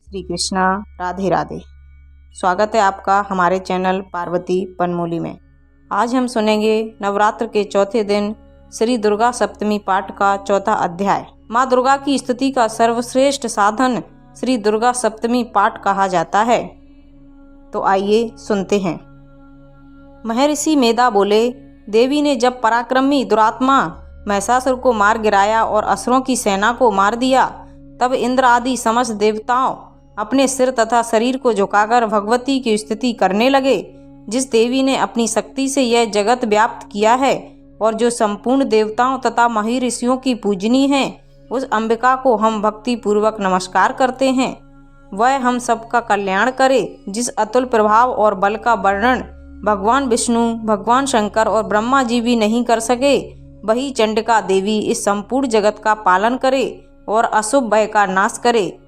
श्री कृष्णा। राधे राधे। स्वागत है आपका हमारे चैनल पार्वती पनमोली में। आज हम सुनेंगे नवरात्र के चौथे दिन श्री दुर्गा सप्तमी पाठ का चौथा अध्याय। माँ दुर्गा की स्तुति का सर्वश्रेष्ठ साधन श्री दुर्गा सप्तमी पाठ कहा जाता है। तो आइए सुनते हैं। महर्षि मेधा बोले, देवी ने जब पराक्रमी दुरात्मा महिषासुर को मार गिराया और असुरों की सेना को मार दिया, तब इंद्र आदि समस्त देवताओं अपने सिर तथा शरीर को झुकाकर भगवती की स्तुति करने लगे। जिस देवी ने अपनी शक्ति से यह जगत व्याप्त किया है और जो संपूर्ण देवताओं तथा महर्षियों की पूजनी है, उस अंबिका को हम भक्ति पूर्वक नमस्कार करते हैं। वह हम सबका कल्याण करे। जिस अतुल प्रभाव और बल का वर्णन भगवान विष्णु, भगवान शंकर और ब्रह्मा जी भी नहीं कर सके, वही चंडिका देवी इस संपूर्ण जगत का पालन करे और अशुभ भय का नाश करे।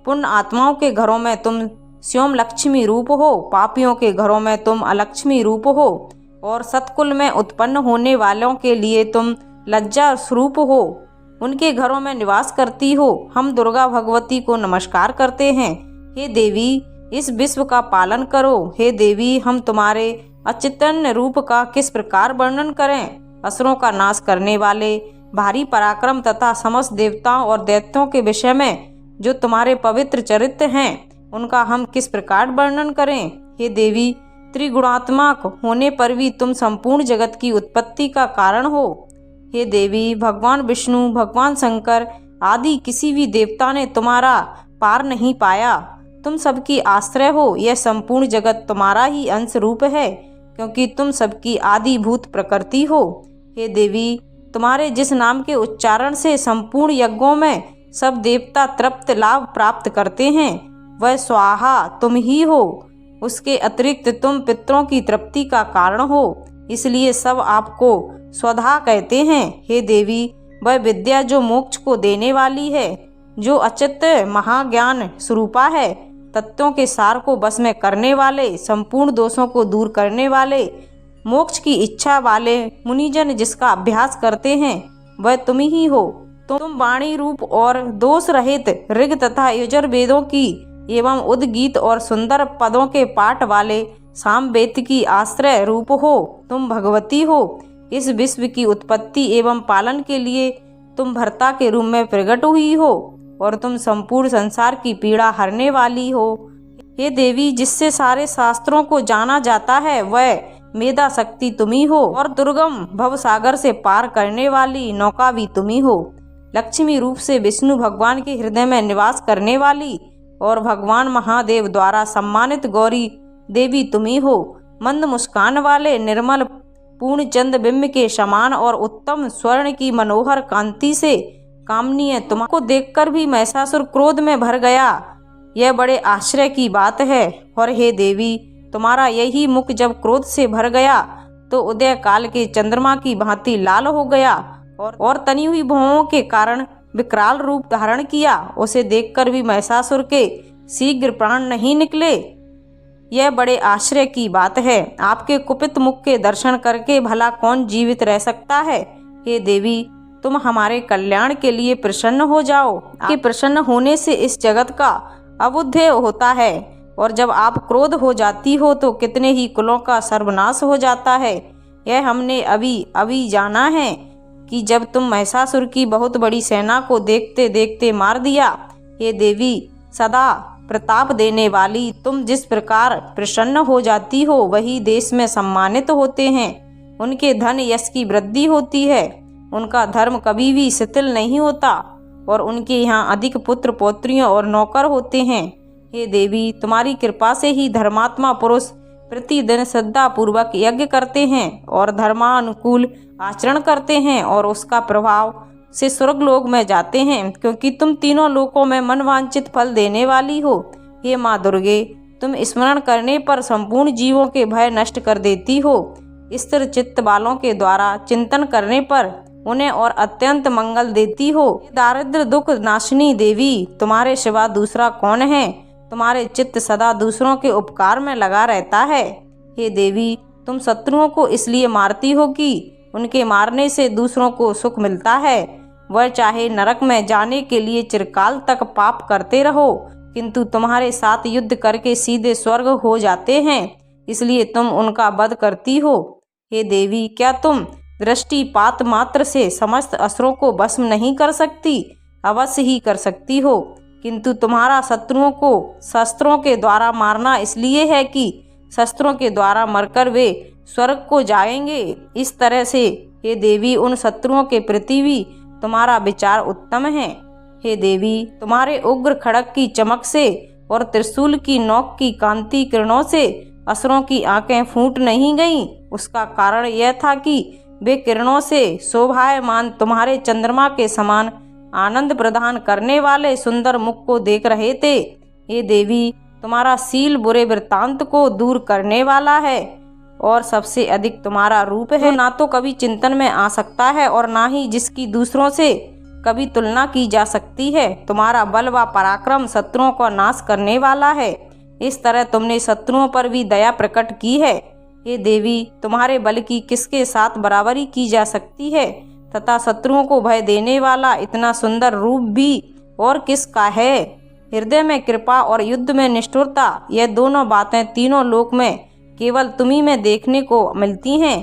पुण्य आत्माओं के घरों में तुम स्वयं लक्ष्मी रूप हो, पापियों के घरों में तुम अलक्ष्मी रूप हो और सतकुल में उत्पन्न होने वालों के लिए तुम लज्जा स्वरूप हो। उनके घरों में निवास करती हो। हम दुर्गा भगवती को नमस्कार करते हैं। हे देवी, इस विश्व का पालन करो। हे देवी, हम तुम्हारे अचिंत्य रूप का किस प्रकार वर्णन करें। असुरों का नाश करने वाले, भारी पराक्रम तथा समस्त देवताओं और दैत्यों के विषय में जो तुम्हारे पवित्र चरित्र हैं, उनका हम किस प्रकार वर्णन करें। हे देवी, त्रिगुणात्मक होने पर भी तुम संपूर्ण जगत की उत्पत्ति का कारण हो। हे देवी, भगवान विष्णु, भगवान शंकर आदि किसी भी देवता ने तुम्हारा पार नहीं पाया। तुम सबकी आश्रय हो। यह संपूर्ण जगत तुम्हारा ही अंश रूप है, क्योंकि तुम सबकी आदिभूत प्रकृति हो। हे देवी, तुम्हारे जिस नाम के उच्चारण से संपूर्ण यज्ञों में सब देवता तृप्त लाभ प्राप्त करते हैं, वह स्वाहा तुम ही हो। उसके अतिरिक्त तुम पितरों की तृप्ति का कारण हो, इसलिए सब आपको स्वधा कहते हैं। हे देवी, वह विद्या जो मोक्ष को देने वाली है, जो अचित महाज्ञान स्वरूपा है, तत्वों के सार को बस में करने वाले, संपूर्ण दोषों को दूर करने वाले, मोक्ष की इच्छा वाले मुनिजन जिसका अभ्यास करते हैं, वह तुम ही हो। तुम वाणी रूप और दोष रहित ऋग तथा यजुर्वेदों की एवं उद्गीत और सुंदर पदों के पाठ वाले सामवेद की आश्रय रूप हो। तुम भगवती हो। इस विश्व की उत्पत्ति एवं पालन के लिए तुम भर्ता के रूप में प्रकट हुई हो और तुम संपूर्ण संसार की पीड़ा हरने वाली हो। हे देवी, जिससे सारे शास्त्रों को जाना जाता है, वह मेधा शक्ति तुम्ही हो और दुर्गम भव सागर से पार करने वाली नौका भी तुम्ही हो। लक्ष्मी रूप से विष्णु भगवान के हृदय में निवास करने वाली और भगवान महादेव द्वारा सम्मानित गौरी देवी तुम्ही हो। मंद मुस्कान वाले निर्मल पूर्ण चंद बिंब के समान और उत्तम स्वर्ण की मनोहर कांति से कामनीय तुमको देखकर भी महिषासुर क्रोध में भर गया। यह बड़े आश्चर्य की बात है। और हे देवी, तुम्हारा यही मुख जब क्रोध से भर गया तो उदय काल के चंद्रमा की भांति लाल हो गया और तनी हुई भौहों के कारण विकराल रूप धारण किया। उसे देखकर भी महिषासुर के शीघ्र प्राण नहीं निकले। यह बड़े आश्चर्य की बात है। आपके कुपित मुख के दर्शन करके भला कौन जीवित रह सकता है। हे देवी, तुम हमारे कल्याण के लिए प्रसन्न हो जाओ। आपके प्रसन्न होने से इस जगत का अबुद्धय होता है और जब आप क्रोध हो जाती हो तो कितने ही कुलों का सर्वनाश हो जाता है। यह हमने अभी अभी जाना है कि जब तुम महिषासुर की बहुत बड़ी सेना को देखते देखते मार दिया। हे देवी, सदा प्रताप देने वाली, तुम जिस प्रकार प्रसन्न हो जाती हो, वही देश में सम्मानित होते हैं। उनके धन यश की वृद्धि होती है। उनका धर्म कभी भी शिथिल नहीं होता और उनके यहाँ अधिक पुत्र पौत्रियों और नौकर होते हैं। हे देवी, तुम्हारी कृपा से ही धर्मात्मा पुरुष प्रतिदिन श्रद्धा पूर्वक यज्ञ करते हैं और धर्मानुकूल आचरण करते हैं और उसका प्रभाव से स्वर्गलोक में जाते हैं, क्योंकि तुम तीनों लोकों में मनवांचित फल देने वाली हो। हे माँ दुर्गे, तुम स्मरण करने पर संपूर्ण जीवों के भय नष्ट कर देती हो। स्थिर चित्त वालों के द्वारा चिंतन करने पर उन्हें और अत्यंत मंगल देती हो। दारिद्र दुख नाशिनी देवी, तुम्हारे सिवा दूसरा कौन है। तुम्हारे चित्त सदा दूसरों के उपकार में लगा रहता है। हे देवी, तुम शत्रुओं को इसलिए मारती हो कि उनके मारने से दूसरों को सुख मिलता है। वह चाहे नरक में जाने के लिए चिरकाल तक पाप करते रहो, किंतु तुम्हारे साथ युद्ध करके सीधे स्वर्ग हो जाते हैं, इसलिए तुम उनका वध करती हो। हे देवी, क्या तुम दृष्टिपात मात्र से समस्त असुरों को भस्म नहीं कर सकती? अवश्य ही कर सकती हो, किंतु तुम्हारा शत्रुओं को शस्त्रों के द्वारा मारना इसलिए है कि शस्त्रों के द्वारा मरकर वे स्वर्ग को जाएंगे। इस तरह से हे देवी, उन शत्रुओं के प्रति भी तुम्हारा विचार उत्तम है। हे देवी, तुम्हारे उग्र खड़ग की चमक से और त्रिशूल की नोक की कांति किरणों से असुरों की आंखें फूट नहीं गईं। उसका कारण यह था कि वे किरणों से शोभायमान तुम्हारे चंद्रमा के समान आनंद प्रदान करने वाले सुंदर मुख को देख रहे थे। हे देवी, तुम्हारा शील बुरे वृत्तांत को दूर करने वाला है और सबसे अधिक तुम्हारा रूप है, ना तो कभी चिंतन में आ सकता है और ना ही जिसकी दूसरों से कभी तुलना की जा सकती है। तुम्हारा बल व पराक्रम शत्रुओं का नाश करने वाला है। इस तरह तुमने शत्रुओं पर भी दया प्रकट की है। हे देवी, तुम्हारे बल की किसके साथ बराबरी की जा सकती है तथा शत्रुओं को भय देने वाला इतना सुंदर रूप भी और किसका है? हृदय में कृपा और युद्ध में निष्ठुरता, यह दोनों बातें तीनों लोक में केवल तुम्ही में देखने को मिलती हैं।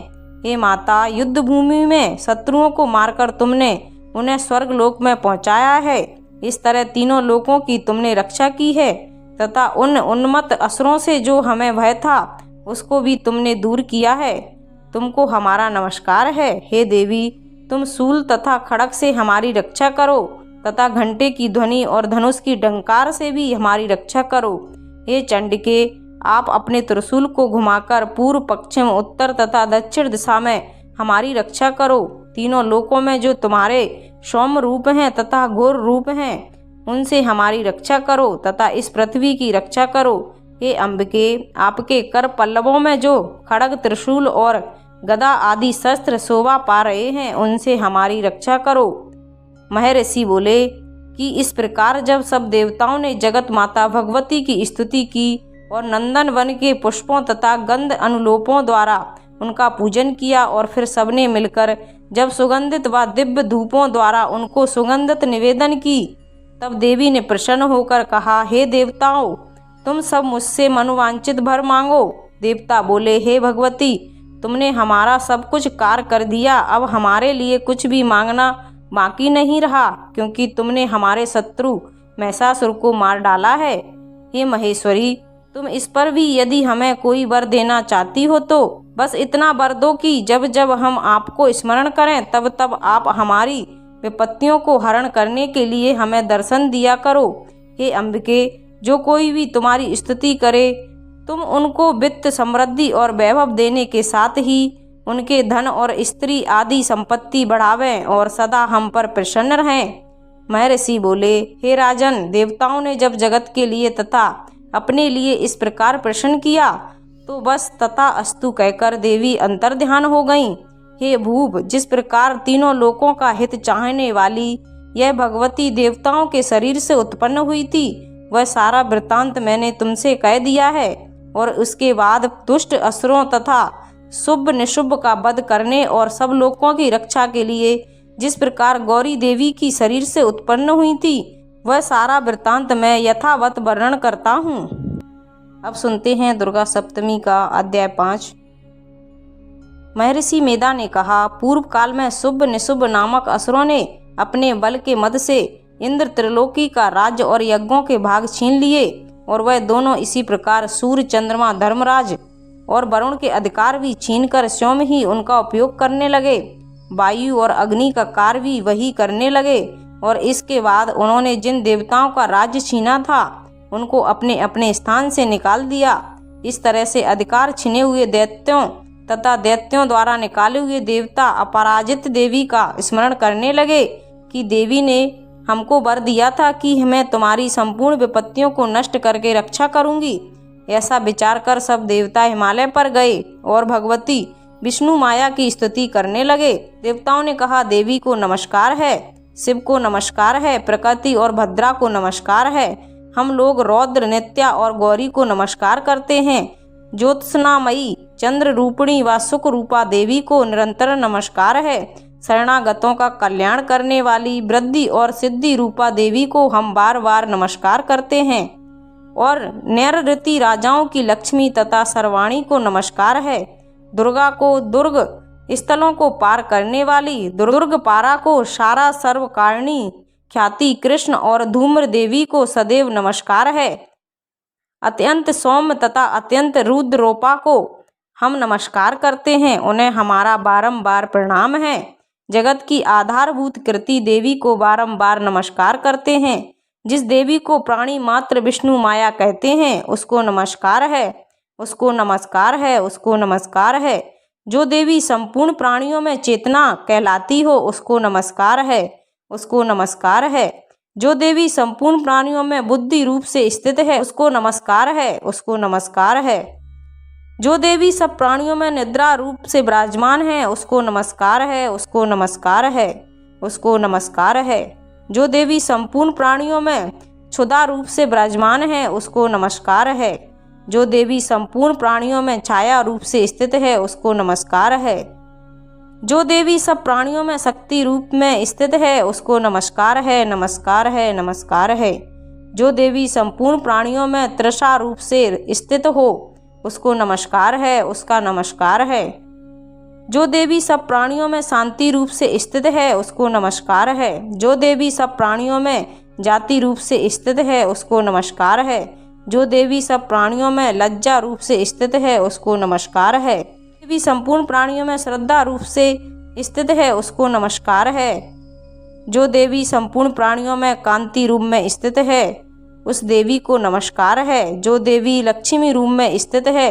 हे माता, युद्ध भूमि में शत्रुओं को मारकर तुमने उन्हें स्वर्ग लोक में पहुंचाया है। इस तरह तीनों लोकों की तुमने रक्षा की है तथा उन उन्मत्त असुरों से जो हमें भय था उसको भी तुमने दूर किया है। तुमको हमारा नमस्कार है। हे देवी, तुम शूल तथा खड़ग से हमारी रक्षा करो तथा घंटे की ध्वनि और धनुष की डंकार से भी हमारी रक्षा करो। हे चंडिके, आप अपने त्रिशूल को घुमाकर पूर्व, पश्चिम, उत्तर तथा दक्षिण दिशा में हमारी रक्षा करो। तीनों लोकों में जो तुम्हारे सौम्य रूप हैं तथा घोर रूप हैं, उनसे हमारी रक्षा करो तथा इस पृथ्वी की रक्षा करो। हे अंबिके, आपके कर पल्लवों में जो खड़ग, त्रिशूल और गदा आदि शस्त्र शोभा पा रहे हैं, उनसे हमारी रक्षा करो। महर्षि बोले कि इस प्रकार जब सब देवताओं ने जगत माता भगवती की स्तुति की और नंदन वन के पुष्पों तथा गंध अनुलोपों द्वारा उनका पूजन किया और फिर सबने मिलकर जब सुगंधित व दिव्य धूपों द्वारा उनको सुगंधित निवेदन की, तब देवी ने प्रसन्न होकर कहा, हे देवताओं, तुम सब मुझसे मनोवांछित वर मांगो। देवता बोले, हे भगवती, तुमने हमारा सब कुछ कार्य कर दिया, अब हमारे लिए कुछ भी मांगना बाकी नहीं रहा, क्योंकि तुमने हमारे शत्रु महिषासुर को मार डाला है। हे महेश्वरी, तुम इस पर भी यदि हमें कोई वर देना चाहती हो तो बस इतना वर दो कि जब जब हम आपको स्मरण करें तब तब आप हमारी विपत्तियों को हरण करने के लिए हमें दर्शन दिया करो। हे अंबिके, जो कोई भी तुम्हारी स्तुति करे, तुम उनको वित्त, समृद्धि और वैभव देने के साथ ही उनके धन और स्त्री आदि संपत्ति बढ़ावें और सदा हम पर प्रसन्न रहें। महर्षि बोले, हे राजन, देवताओं ने जब जगत के लिए तथा अपने लिए इस प्रकार प्रश्न किया तो बस तथा अस्तु कहकर देवी अंतर्ध्यान हो गईं। हे भूप, जिस प्रकार तीनों लोकों का हित चाहने वाली यह भगवती देवताओं के शरीर से उत्पन्न हुई थी, वह सारा वृत्तांत मैंने तुमसे कह दिया है। और उसके बाद दुष्ट असुरों तथा शुभ निशुभ का वध करने और सब लोकों की रक्षा के लिए जिस प्रकार गौरी देवी की शरीर से उत्पन्न हुई थी, वह सारा वृत्तांत मैं यथावत वर्णन करता हूँ। अब सुनते हैं दुर्गा सप्तमी का अध्याय 5। महर्षि मेधा ने कहा, पूर्व काल में शुभ निशुभ नामक असुरों ने अपने बल के मद से इंद्र, त्रिलोकी का राज्य और यज्ञों के भाग छीन लिए और वह दोनों इसी प्रकार सूर्य, चंद्रमा, धर्मराज और वरुण के अधिकार भी छीनकर स्वयं ही उनका उपयोग करने लगे। वायु और अग्नि का कार्य भी वही करने लगे और इसके बाद उन्होंने जिन देवताओं का राज्य छीना था उनको अपने अपने स्थान से निकाल दिया। इस तरह से अधिकार छिने हुए दैत्यों तथा दैत्यों द्वारा निकाले हुए देवता अपराजित देवी का स्मरण करने लगे कि देवी ने हमको वर दिया था कि मैं तुम्हारी संपूर्ण विपत्तियों को नष्ट करके रक्षा करूंगी। ऐसा विचार कर सब देवता हिमालय पर गए और भगवती विष्णु माया की स्तुति करने लगे। देवताओं ने कहा, देवी को नमस्कार है, शिव को नमस्कार है, प्रकृति और भद्रा को नमस्कार है। हम लोग रौद्र, नित्या और गौरी को नमस्कार करते हैं। ज्योत्सनामयी, चंद्र रूपिणी व सुख रूपा देवी को निरंतर नमस्कार है। शरणागतों का कल्याण करने वाली वृद्धि और सिद्धि रूपा देवी को हम बार बार नमस्कार करते हैं। और नैऋति राजाओं की लक्ष्मी तथा सर्वाणी को नमस्कार है। दुर्गा को दुर्ग स्थलों को पार करने वाली, दुर्ग पारा को सारा सर्वकारिणी ख्याति कृष्ण और धूम्र देवी को सदैव नमस्कार है। अत्यंत सौम्य तथा अत्यंत रुद्रोपा को हम नमस्कार करते हैं, उन्हें हमारा बारंबार प्रणाम है। जगत की आधारभूत कृति देवी को बारंबार नमस्कार करते हैं। जिस देवी को प्राणी मात्र विष्णु माया कहते हैं उसको नमस्कार है, उसको नमस्कार है, उसको नमस्कार है। जो देवी संपूर्ण प्राणियों में चेतना कहलाती हो उसको नमस्कार है, उसको नमस्कार है। जो देवी संपूर्ण प्राणियों में बुद्धि रूप से स्थित है उसको नमस्कार है, उसको नमस्कार है। जो देवी सब प्राणियों में निद्रा रूप से विराजमान है उसको नमस्कार है, उसको नमस्कार है, उसको नमस्कार है। जो देवी संपूर्ण प्राणियों में क्षुधा रूप से विराजमान है उसको नमस्कार है। जो देवी संपूर्ण प्राणियों में छाया रूप से स्थित है उसको नमस्कार है। जो देवी सब प्राणियों में शक्ति रूप में स्थित है उसको नमस्कार है, नमस्कार है, नमस्कार है। जो देवी संपूर्ण प्राणियों में तृषा रूप से स्थित हो उसको नमस्कार है, उसका नमस्कार है। जो देवी सब प्राणियों में शांति रूप से स्थित है उसको नमस्कार है। जो देवी सब प्राणियों में जाति रूप से स्थित है उसको नमस्कार है। जो देवी सब प्राणियों में लज्जा रूप से स्थित है उसको नमस्कार है। देवी संपूर्ण प्राणियों में श्रद्धा रूप से स्थित है उसको नमस्कार है। जो देवी संपूर्ण प्राणियों में कांति रूप में स्थित है उस देवी को नमस्कार है। जो देवी लक्ष्मी रूप में स्थित है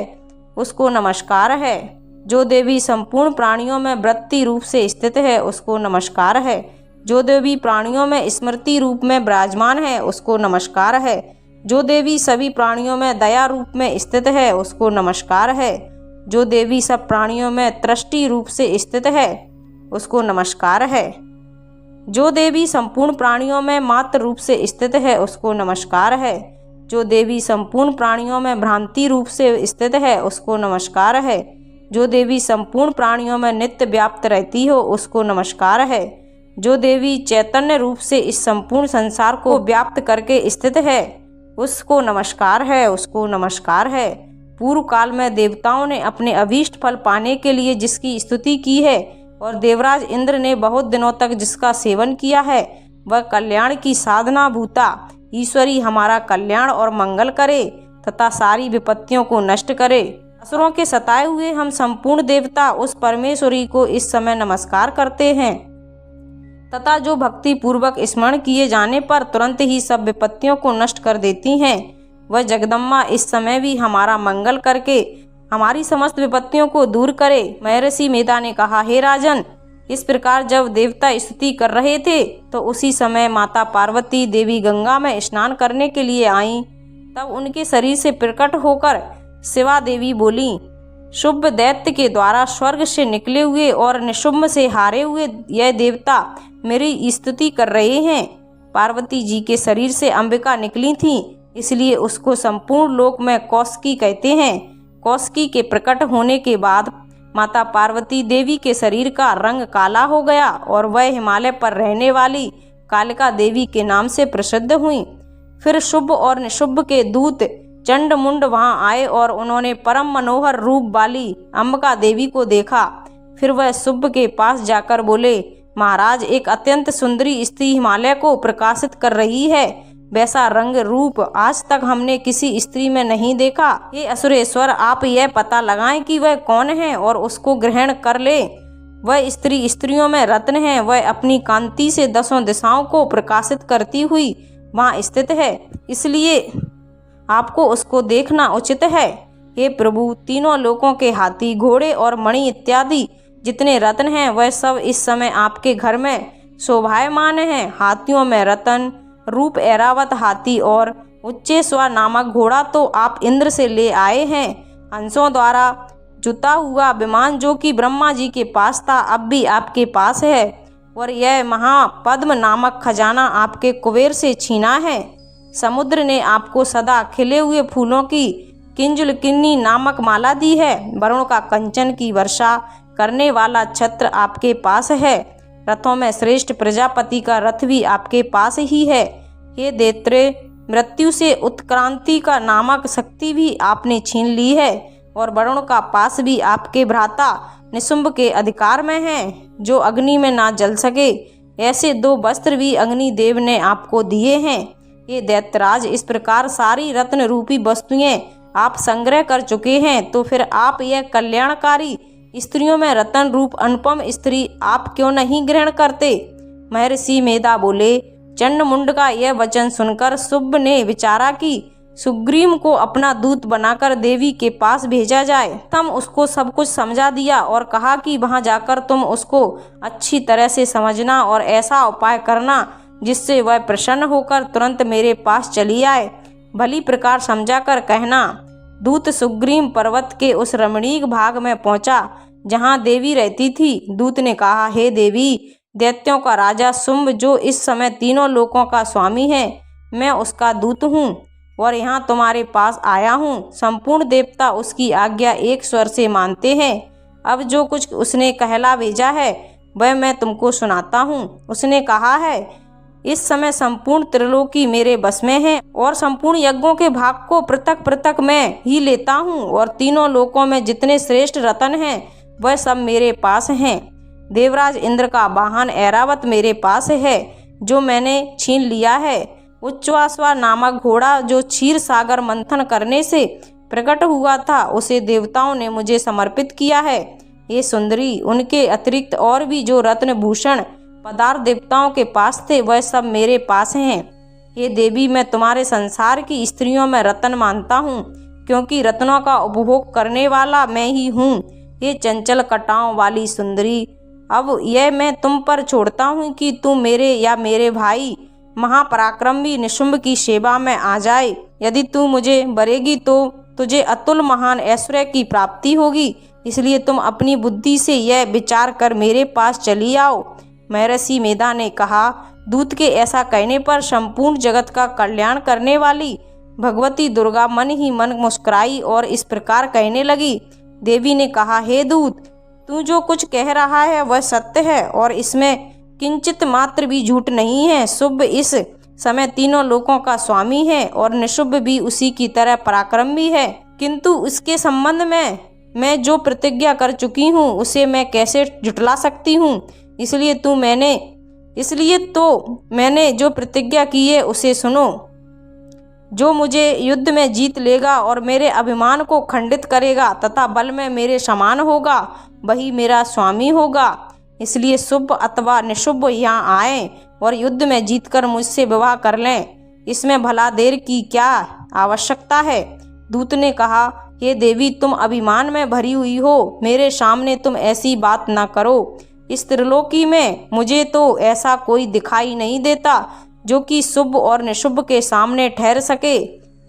उसको नमस्कार है। जो देवी संपूर्ण प्राणियों में वृत्ति रूप से स्थित है उसको नमस्कार है। जो देवी प्राणियों में स्मृति रूप में विराजमान है उसको नमस्कार है। जो देवी सभी प्राणियों में दया रूप में स्थित है उसको नमस्कार है। जो देवी सब प्राणियों में तृष्टि रूप से स्थित है उसको नमस्कार है। जो देवी संपूर्ण प्राणियों में मात्र रूप से स्थित है उसको नमस्कार है। जो देवी संपूर्ण प्राणियों में भ्रांति रूप से स्थित है उसको नमस्कार है। जो देवी संपूर्ण प्राणियों में नित्य व्याप्त रहती हो उसको नमस्कार है। जो देवी चैतन्य रूप से इस संपूर्ण संसार को व्याप्त करके स्थित है उसको नमस्कार है, उसको नमस्कार है। पूर्व काल में देवताओं ने अपने अभीष्ट फल पाने के लिए जिसकी स्तुति की है और देवराज इंद्र ने बहुत दिनों तक जिसका सेवन किया है वह कल्याण की साधना भूता ईश्वरी हमारा कल्याण और मंगल करे तथा सारी विपत्तियों को नष्ट करे। असुरों के सताए हुए हम संपूर्ण देवता उस परमेश्वरी को इस समय नमस्कार करते हैं तथा जो भक्ति पूर्वक स्मरण किए जाने पर तुरंत ही सब विपत्तियों को नष्ट कर देती हैं, वह जगदम्बा इस समय भी हमारा मंगल करके हमारी समस्त विपत्तियों को दूर करे। महर्षि मेधा ने कहा, हे राजन, इस प्रकार जब देवता स्तुति कर रहे थे तो उसी समय माता पार्वती देवी गंगा में स्नान करने के लिए आईं। तब उनके शरीर से प्रकट होकर शिवा देवी बोली, शुभ दैत्य के द्वारा स्वर्ग से निकले हुए और निशुम्भ से हारे हुए यह देवता मेरी स्तुति कर रहे हैं। पार्वती जी के शरीर से अंबिका निकली थी, इसलिए उसको संपूर्ण लोक में कौशिकी कहते हैं। कौशिकी के प्रकट होने के बाद माता पार्वती देवी के शरीर का रंग काला हो गया और वह हिमालय पर रहने वाली कालिका देवी के नाम से प्रसिद्ध हुई। फिर शुभ और निशुभ के दूत चंड मुंड वहां आए और उन्होंने परम मनोहर रूप वाली अंबिका देवी को देखा। फिर वह शुभ के पास जाकर बोले, महाराज, एक अत्यंत सुंदरी स्त्री हिमालय को प्रकाशित कर रही है। वैसा रंग रूप आज तक हमने किसी स्त्री में नहीं देखा। हे असुरेश्वर, आप यह पता लगाएं कि वह कौन है और उसको ग्रहण कर ले। वह स्त्री स्त्रियों में रत्न है। वह अपनी कांति से 10 दिशाओं को प्रकाशित करती हुई वहाँ स्थित है, इसलिए आपको उसको देखना उचित है। हे प्रभु, तीनों लोकों के हाथी, घोड़े और मणि इत्यादि जितने रत्न हैं वह सब इस समय आपके घर में शोभायमान हैं। हाथियों में रतन रूप ऐरावत हाथी और उच्चेश्वर नामक घोड़ा तो आप इंद्र से ले आए हैं। हंसों द्वारा जुता हुआ विमान जो कि ब्रह्मा जी के पास था अब भी आपके पास है, और यह महापद्म नामक खजाना आपके कुबेर से छीना है। समुद्र ने आपको सदा खिले हुए फूलों की किंजुलकिन्नी नामक माला दी है। वरुण का कंचन की वर्षा करने वाला छत्र आपके पास है। रथों में श्रेष्ठ प्रजापति का रथ भी आपके पास ही है। हे दैत्रे, मृत्यु से उत्क्रांति का नामक शक्ति भी आपने छीन ली है और वरुण का पास भी आपके भ्राता निशुंभ के अधिकार में है, जो अग्नि में ना जल सके। ऐसे 2 वस्त्र भी अग्नि देव ने आपको दिए हैं। ये दैत्यराज, इस प्रकार सारी रत्न रूपी वस्तुएं आप संग्रह कर चुके हैं, तो फिर आप यह कल्याणकारी स्त्रियों में रतन रूप अनुपम स्त्री आप क्यों नहीं ग्रहण करते। महर्षि मेधा बोले। चंडमुंड का यह वचन सुनकर शुंभ ने विचारा कि सुग्रीव को अपना दूत बनाकर देवी के पास भेजा जाए। तब उसको सब कुछ समझा दिया और कहा कि वहां जाकर तुम उसको अच्छी तरह से समझना और ऐसा उपाय करना जिससे वह प्रसन्न होकर तुरंत मेरे पास चली आए। भली प्रकार समझा कर कहना। दूत सुग्रीव पर्वत के उस रमणीक भाग में पहुंचा जहां देवी रहती थी। दूत ने कहा, हे देवी, दैत्यों का राजा शुंभ जो इस समय तीनों लोकों का स्वामी है, मैं उसका दूत हूँ और यहाँ तुम्हारे पास आया हूँ। संपूर्ण देवता उसकी आज्ञा एक स्वर से मानते हैं। अब जो कुछ उसने कहला भेजा है वह मैं तुमको सुनाता हूँ। उसने कहा है, इस समय संपूर्ण त्रिलोकी मेरे बस में है और संपूर्ण यज्ञों के भाग को पृथक पृथक मैं ही लेता हूँ और तीनों लोकों में जितने श्रेष्ठ रतन हैं वह सब मेरे पास हैं। देवराज इंद्र का वाहन ऐरावत मेरे पास है जो मैंने छीन लिया है। उच्चवासवा नामक घोड़ा जो क्षीर सागर मंथन करने से प्रकट हुआ था उसे देवताओं ने मुझे समर्पित किया है। ये सुंदरी, उनके अतिरिक्त और भी जो रत्न भूषण पदार्थ देवताओं के पास थे वह सब मेरे पास हैं। ये देवी, मैं तुम्हारे संसार की स्त्रियों में रत्न मानता हूँ, क्योंकि रत्नों का उपभोग करने वाला मैं ही हूँ। ये चंचल कटाओं वाली सुंदरी, अब यह मैं तुम पर छोड़ता हूँ कि तू मेरे या मेरे भाई महापराक्रमी निशुंभ की सेवा में आ जाए। यदि तू मुझे वरेगी तो तुझे अतुल महान ऐश्वर्य की प्राप्ति होगी, इसलिए तुम अपनी बुद्धि से यह विचार कर मेरे पास चली आओ। महर्षि मेधा ने कहा, दूत के ऐसा कहने पर संपूर्ण जगत का कल्याण करने वाली भगवती दुर्गा मन ही मन मुस्कुराई और इस प्रकार कहने लगी। देवी ने कहा, हे दूत, तू जो कुछ कह रहा है वह सत्य है और इसमें किंचित मात्र भी झूठ नहीं है। शुंभ इस समय तीनों लोकों का स्वामी है और निशुंभ भी उसी की तरह पराक्रमी है, किंतु उसके संबंध में मैं जो प्रतिज्ञा कर चुकी हूँ उसे मैं कैसे जुटला सकती हूँ। इसलिए तो मैंने जो प्रतिज्ञा की है उसे सुनो। जो मुझे युद्ध में जीत लेगा और मेरे अभिमान को खंडित करेगा तथा बल में मेरे समान होगा वही मेरा स्वामी होगा। इसलिए शुंभ अथवा निशुंभ यहाँ आए और युद्ध में जीतकर मुझसे विवाह कर लें। इसमें भला देर की क्या आवश्यकता है। दूत ने कहा, हे देवी, तुम अभिमान में भरी हुई हो, मेरे सामने तुम ऐसी बात न करो। इस त्रिलोकी में मुझे तो ऐसा कोई दिखाई नहीं देता जो कि शुंभ और निशुंभ के सामने ठहर सके।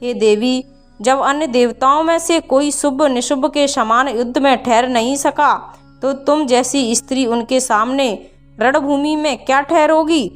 हे देवी, जब अन्य देवताओं में से कोई शुंभ निशुंभ के समान युद्ध में ठहर नहीं सका तो तुम जैसी स्त्री उनके सामने रणभूमि में क्या ठहरोगी।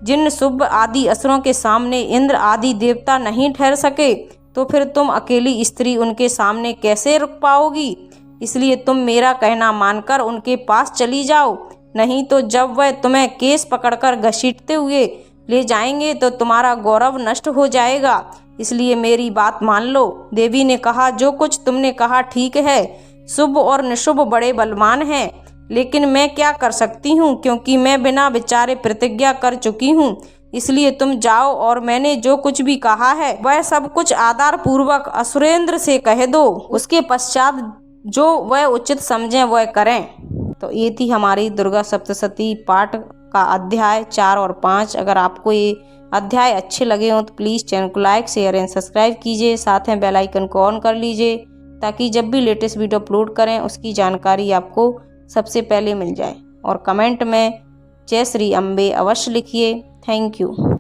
जिन शुंभ आदि असुरों के सामने इंद्र आदि देवता नहीं ठहर सके तो फिर तुम अकेली स्त्री उनके सामने कैसे रुक पाओगी। इसलिए तुम मेरा कहना मानकर उनके पास चली जाओ, नहीं तो जब वह तुम्हें केस पकड़कर घसीटते हुए ले जाएंगे तो तुम्हारा गौरव नष्ट हो जाएगा। इसलिए मेरी बात मान लो। देवी ने कहा, जो कुछ तुमने कहा ठीक है। शुंभ और निशुंभ बड़े बलवान हैं, लेकिन मैं क्या कर सकती हूँ, क्योंकि मैं बिना विचारे प्रतिज्ञा कर चुकी हूँ। इसलिए तुम जाओ और मैंने जो कुछ भी कहा है वह सब कुछ आदर पूर्वक असुरेंद्र से कह दो। उसके पश्चात जो वह उचित समझें वह करें। तो ये थी हमारी दुर्गा सप्तशती पाठ का अध्याय 4 और 5। अगर आपको ये अध्याय अच्छे लगे हो तो प्लीज़ चैनल को लाइक, शेयर एंड सब्सक्राइब कीजिए। साथ में बेल आइकन को ऑन कर लीजिए ताकि जब भी लेटेस्ट वीडियो अपलोड करें उसकी जानकारी आपको सबसे पहले मिल जाए। और कमेंट में जय श्री अम्बे अवश्य लिखिए। Thank you.